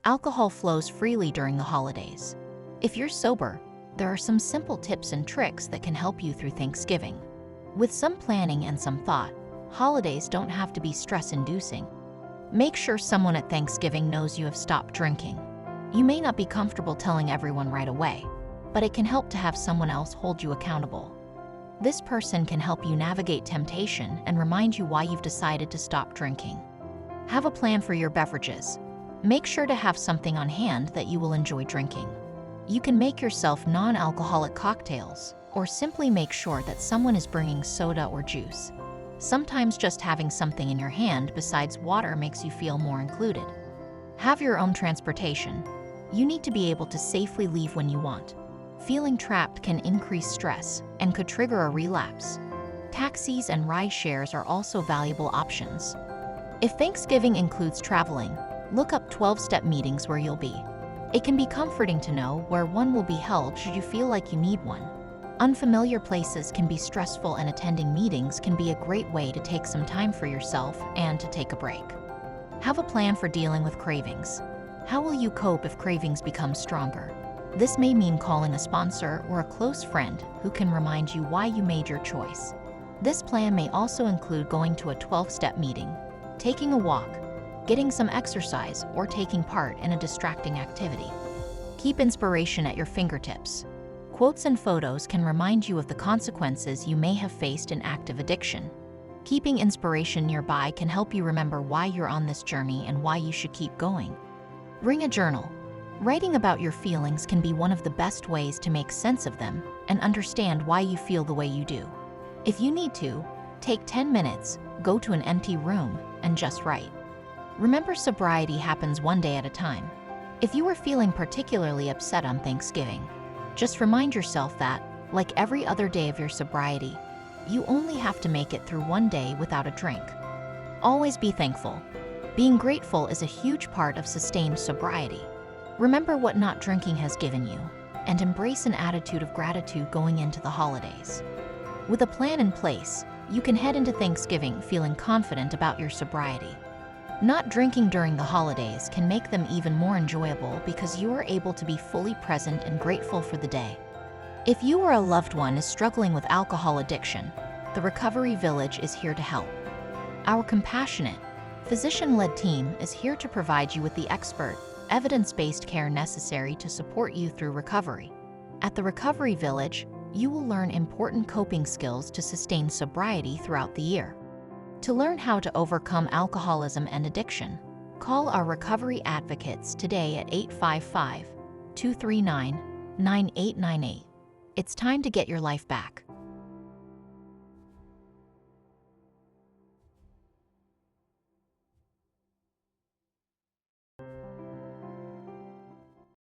Alcohol flows freely during the holidays. If you're sober, there are some simple tips and tricks that can help you through Thanksgiving. With some planning and some thought, holidays don't have to be stress-inducing. Make sure someone at Thanksgiving knows you have stopped drinking. You may not be comfortable telling everyone right away, but it can help to have someone else hold you accountable. This person can help you navigate temptation and remind you why you've decided to stop drinking. Have a plan for your beverages. Make sure to have something on hand that you will enjoy drinking. You can make yourself non-alcoholic cocktails, or simply make sure that someone is bringing soda or juice. Sometimes just having something in your hand besides water makes you feel more included. Have your own transportation. You need to be able to safely leave when you want. Feeling trapped can increase stress and could trigger a relapse. Taxis and ride shares are also valuable options. If Thanksgiving includes traveling, look up 12-step meetings where you'll be. It can be comforting to know where one will be held should you feel like you need one. Unfamiliar places can be stressful, and attending meetings can be a great way to take some time for yourself and to take a break. Have a plan for dealing with cravings. How will you cope if cravings become stronger? This may mean calling a sponsor or a close friend who can remind you why you made your choice. This plan may also include going to a 12-step meeting, taking a walk, getting some exercise, or taking part in a distracting activity. Keep inspiration at your fingertips. Quotes and photos can remind you of the consequences you may have faced in active addiction. Keeping inspiration nearby can help you remember why you're on this journey and why you should keep going. Bring a journal. Writing about your feelings can be one of the best ways to make sense of them and understand why you feel the way you do. If you need to, take 10 minutes, go to an empty room, and just write. Remember, sobriety happens one day at a time. If you are feeling particularly upset on Thanksgiving, just remind yourself that, like every other day of your sobriety, you only have to make it through one day without a drink. Always be thankful. Being grateful is a huge part of sustained sobriety. Remember what not drinking has given you, and embrace an attitude of gratitude going into the holidays. With a plan in place, you can head into Thanksgiving feeling confident about your sobriety. Not drinking during the holidays can make them even more enjoyable because you are able to be fully present and grateful for the day. If you or a loved one is struggling with alcohol addiction, the Recovery Village is here to help. Our compassionate, physician-led team is here to provide you with the expert, evidence-based care necessary to support you through recovery. At the Recovery Village, you will learn important coping skills to sustain sobriety throughout the year. To learn how to overcome alcoholism and addiction, call our recovery advocates today at 855-239-9898. It's time to get your life back.